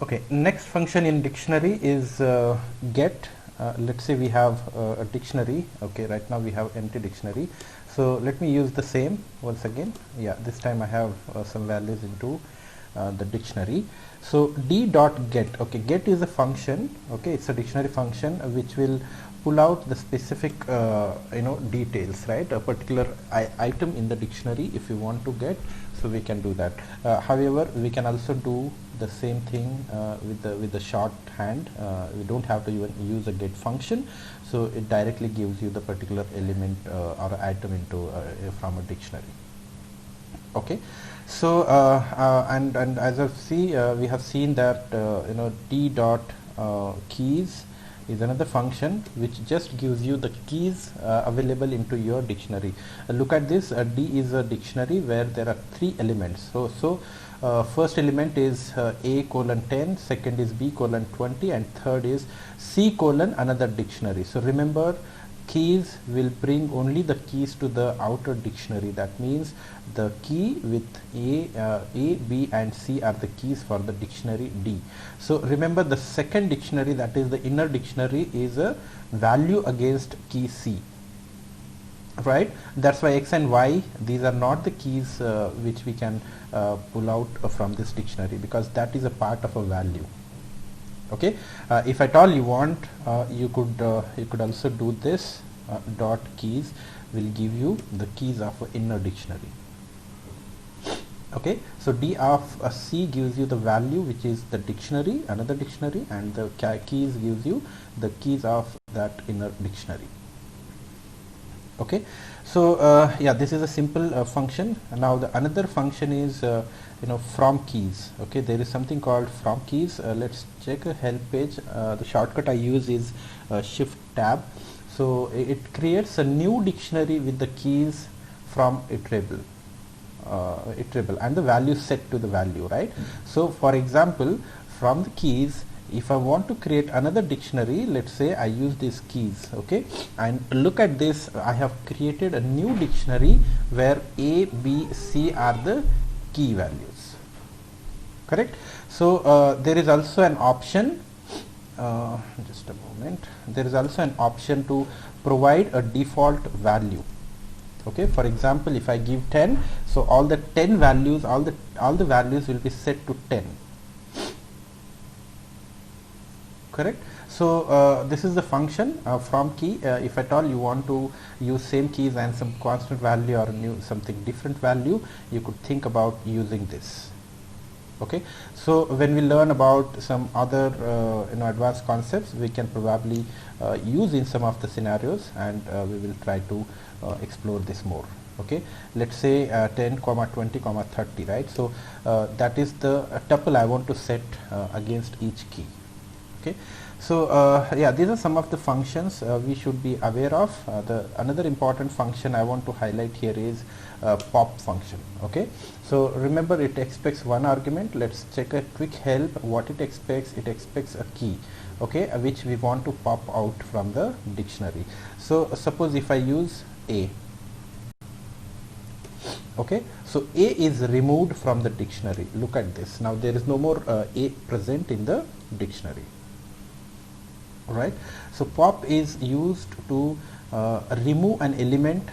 Okay, next function in dictionary is get. Let's say we have a dictionary. Okay, right now we have empty dictionary. So let me use the same once again. Yeah, this time I have some values into the dictionary. So d dot get. Okay, get is a function. Okay, it's a dictionary function which will pull out the specific details, right? A particular item in the dictionary if you want to get. So we can do that. However, we can also do the same thing with the shorthand. We don't have to even use a get function, so it directly gives you the particular element or item into from a dictionary. Okay, so and as I see, we have seen that d dot keys is another function which just gives you the keys available into your dictionary. Look at this. D is a dictionary where there are 3 elements. So first element is A colon 10, second is B colon 20, and third is C colon another dictionary. So remember, keys will bring only the keys to the outer dictionary. That means the key with A, B and C are the keys for the dictionary D. So remember, the second dictionary, that is the inner dictionary, is a value against key C, right? That's why X and Y, these are not the keys which we can pull out from this dictionary, because that is a part of a value. Okay, if at all you want, you could also do this. Dot keys will give you the keys of an inner dictionary. Okay, so D of C gives you the value which is the dictionary, another dictionary, and the keys gives you the keys of that inner dictionary. Okay, so yeah, this is a simple function. Now the another function is from keys. Okay, there is something called from keys. Let's check a help page. The shortcut I use is shift tab. So it creates a new dictionary with the keys from iterable and the value set to the value, right? So for example, from the keys, if I want to create another dictionary, let's say I use these keys, okay, and look at this, I have created a new dictionary where A, B, C are the key values, correct? So there is also an option, just a moment, there is also an option to provide a default value. Okay, for example, if I give 10, so all the 10 values, all the values will be set to 10. Correct. So this is the function from key. If at all you want to use same keys and some constant value or new something different value, you could think about using this. Okay, so when we learn about some other advanced concepts, we can probably use in some of the scenarios, and we will try to explore this more. Okay, let's say 10, 20, 30, right? So that is the tuple I want to set against each key. Okay, so yeah, these are some of the functions we should be aware of. The another important function I want to highlight here is pop function. Okay, so remember, it expects one argument. Let's check a quick help. What it expects a key, okay, which we want to pop out from the dictionary. So suppose if I use A, okay, so A is removed from the dictionary. Look at this. Now there is no more A present in the dictionary. Right, so pop is used to remove an element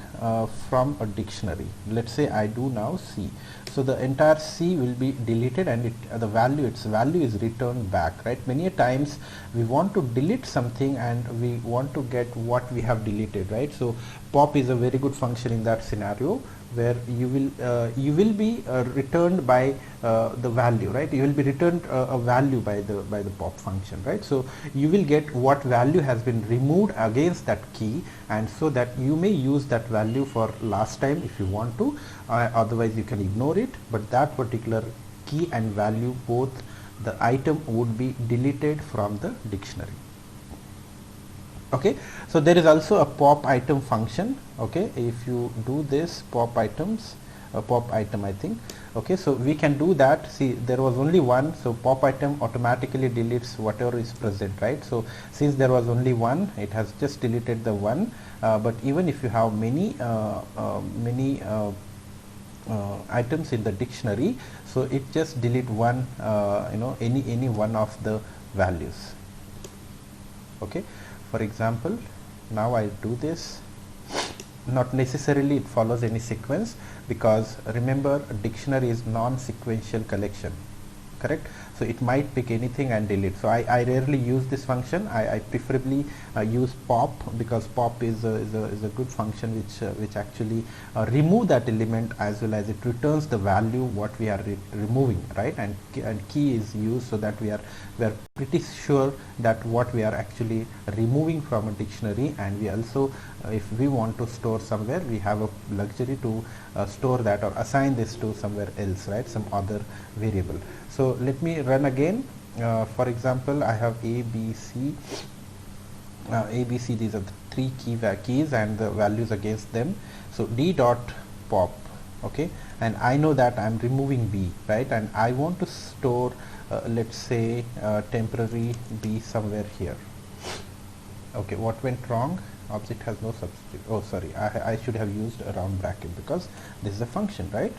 from a dictionary. Let's say I do now C, so the entire C will be deleted, and its value is returned back, right? Many a times we want to delete something and we want to get what we have deleted, right? So pop is a very good function in that scenario, where you will be returned by the value, right? You will be returned a value by the pop function, right? So you will get what value has been removed against that key, and so that you may use that value for last time if you want to, otherwise you can ignore it, but that particular key and value, both the item would be deleted from the dictionary. Okay, so there is also a pop item function. Okay, if you do this pop items, pop item, I think. Okay, so we can do that. See, there was only one, so pop item automatically deletes whatever is present, right? So since there was only one, it has just deleted the one, but even if you have many items in the dictionary, so it just delete one, any one of the values. Okay, for example, now I do this. Not necessarily it follows any sequence, because remember, a dictionary is non-sequential collection, correct? So it might pick anything and delete. So I rarely use this function. I preferably use pop, because pop is a good function which actually remove that element, as well as it returns the value what we are removing, right? And key is used so that we are pretty sure that what we are actually removing from a dictionary. And we also, if we want to store somewhere, we have a luxury to store that or assign this to somewhere else, right? Some other variable. So let me run again. For example, I have A, B, C. A, B, C, these are the three keys and the values against them. So D dot pop, okay, and I know that I'm removing B, right? And I want to store, let's say, temporary B somewhere here. Okay, what went wrong? Object has no substitute. Oh, sorry, I should have used a round bracket, because this is a function, right?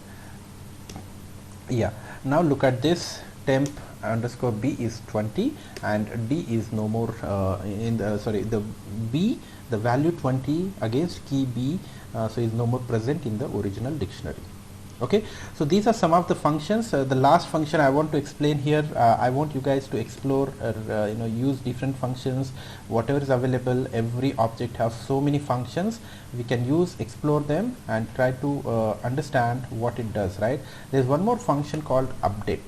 Yeah, now look at this. Temp underscore B is 20 and D is no more the B, the value 20 against key B, so is no more present in the original dictionary. Okay, so these are some of the functions. The last function I want to explain here, I want you guys to explore, use different functions, whatever is available. Every object has so many functions. We can explore them and try to understand what it does, right? There's one more function called update.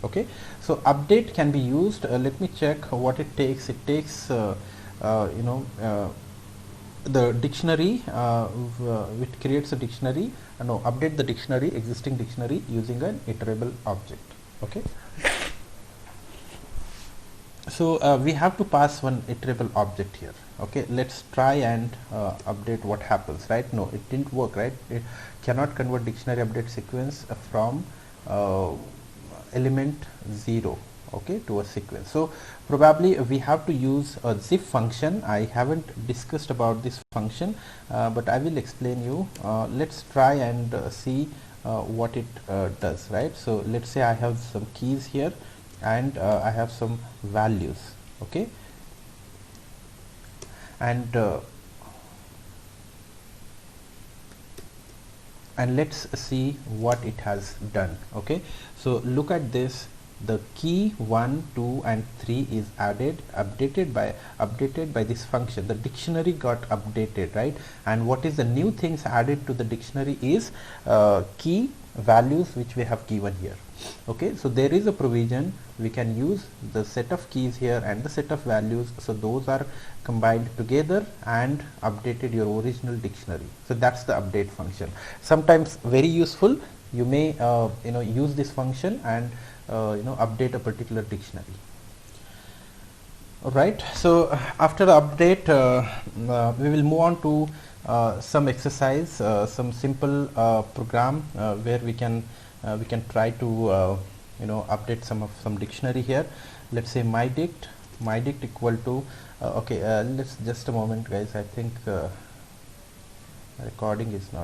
Okay, so update can be used. Let me check what it takes. It takes the dictionary, which creates a dictionary, update the dictionary, existing dictionary, using an iterable object. Okay, so we have to pass one iterable object here. Okay, let's try and update what happens, right? No, it didn't work, right? It cannot convert dictionary update sequence from element 0, okay, to a sequence. So probably we have to use a zip function. I haven't discussed about this function, but I will explain you. Let's try and see what it does, right? So let's say I have some keys here and I have some values, okay, and let's see what it has done. Okay, so look at this. The key 1, 2 and 3 is updated by this function. The dictionary got updated, right? And what is the new things added to the dictionary is key values, which we have given here. Okay, so there is a provision. We can use the set of keys here and the set of values, so those are combined together and updated your original dictionary. So that's the update function. Sometimes very useful. You may use this function and update a particular dictionary. Alright, so after the update, we will move on to some exercise, some simple program where we can try to update some dictionary here. Let's say my dict equal to let's just a moment, guys. I think recording is not